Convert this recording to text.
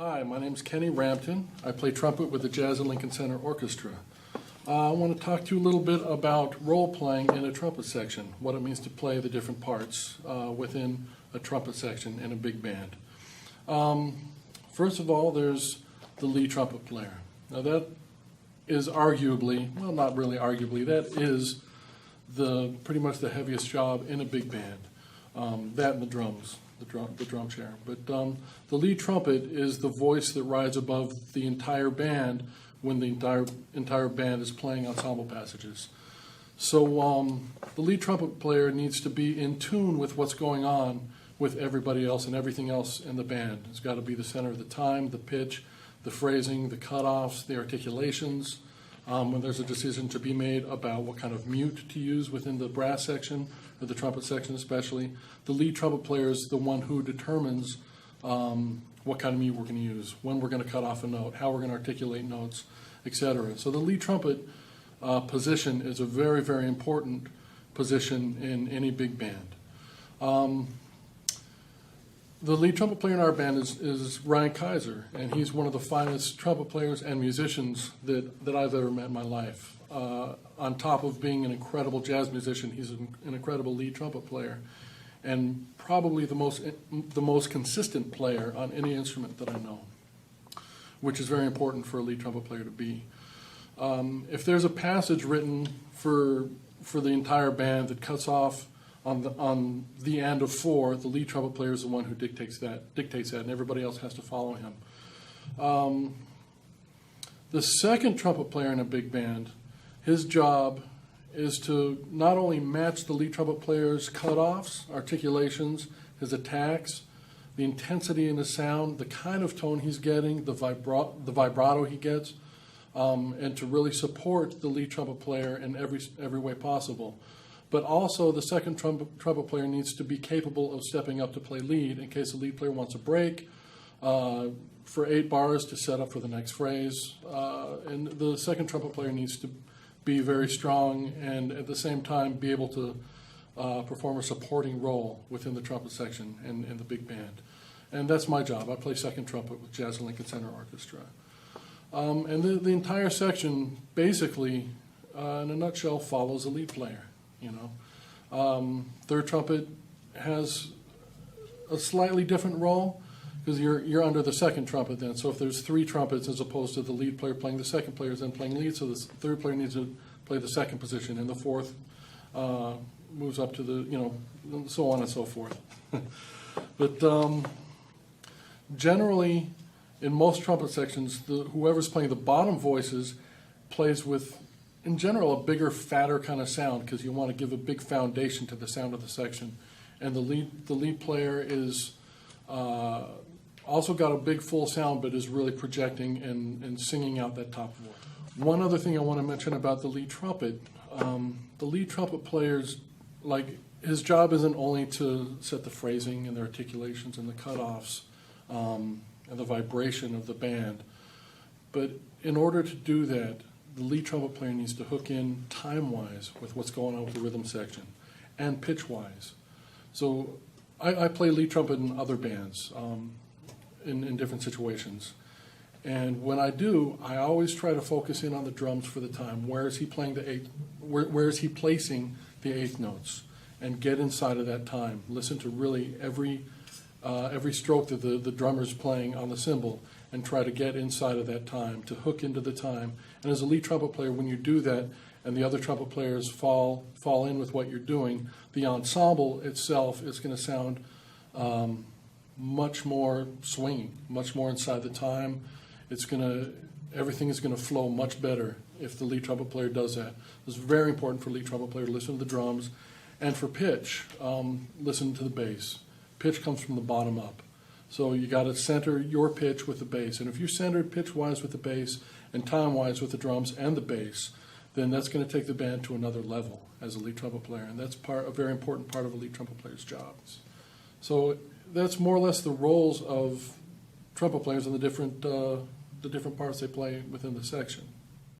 Hi, my name is Kenny Rampton. I play trumpet with the Jazz at Lincoln Center Orchestra. I want to talk to you a little bit about role-playing in a trumpet section, what it means to play the different parts within a trumpet section in a big band. First of all, there's the lead trumpet player. Now that is arguably, well, not really arguably, that is pretty much the heaviest job in a big band. That and the drums. The drum chair. But the lead trumpet is the voice that rides above the entire band when the entire band is playing ensemble passages. So the lead trumpet player needs to be in tune with what's going on with everybody else and everything else in the band. It's got to be the center of the time, the pitch, the phrasing, the cutoffs, the articulations. When there's a decision to be made about what kind of mute to use within the brass section, or the trumpet section especially, the lead trumpet player is the one who determines what kind of mute we're going to use, when we're going to cut off a note, how we're going to articulate notes, etc. So the lead trumpet position is a very, very important position in any big band. The lead trumpet player in our band is Ryan Kaiser, and he's one of the finest trumpet players and musicians that I've ever met in my life. On top of being an incredible jazz musician, he's an incredible lead trumpet player, and probably the most consistent player on any instrument that I know, which is very important for a lead trumpet player to be. If there's a passage written for the entire band that cuts off on the end of 4, the lead trumpet player is the one who dictates that, and everybody else has to follow him. The second trumpet player in a big band, his job is to not only match the lead trumpet player's cutoffs, articulations, his attacks, the intensity in the sound, the kind of tone he's getting, the vibrato he gets, and to really support the lead trumpet player in every way possible. But also the second trumpet player needs to be capable of stepping up to play lead in case the lead player wants a break, for 8 bars to set up for the next phrase. And the second trumpet player needs to be very strong and at the same time be able to perform a supporting role within the trumpet section in the big band. And that's my job. I play second trumpet with Jazz at Lincoln Center Orchestra. And the entire section basically, in a nutshell, follows the lead player. Third trumpet has a slightly different role because you're under the second trumpet then. So if there's 3 trumpets as opposed to the lead player playing the second player is then playing lead, so the third player needs to play the second position, and the fourth moves up to the, so on and so forth. But generally, in most trumpet sections, whoever's playing the bottom voices plays with, in general, a bigger, fatter kind of sound because you want to give a big foundation to the sound of the section. And the lead player is also got a big full sound, but is really projecting and singing out that top voice. One other thing I want to mention about the lead trumpet player's, his job isn't only to set the phrasing and the articulations and the cutoffs and the vibration of the band, but in order to do that, the lead trumpet player needs to hook in time-wise with what's going on with the rhythm section and pitch-wise. So I play lead trumpet in other bands in different situations. And when I do, I always try to focus in on the drums for the time. Where is he playing where is he placing the 8th notes? And get inside of that time. Listen to really every stroke that the drummer's playing on the cymbal and try to get inside of that time, to hook into the time. And as a lead trumpet player, when you do that and the other trumpet players fall in with what you're doing, the ensemble itself is going to sound much more swinging, much more inside the time. Everything is going to flow much better if the lead trumpet player does that. It's very important for lead trumpet player to listen to the drums. And for pitch, listen to the bass. Pitch comes from the bottom up. So you got to center your pitch with the bass. And if you're centered pitch-wise with the bass and time-wise with the drums and the bass, then that's going to take the band to another level as a lead trumpet player. And that's a very important part of a lead trumpet player's jobs. So that's more or less the roles of trumpet players and the different parts they play within the section.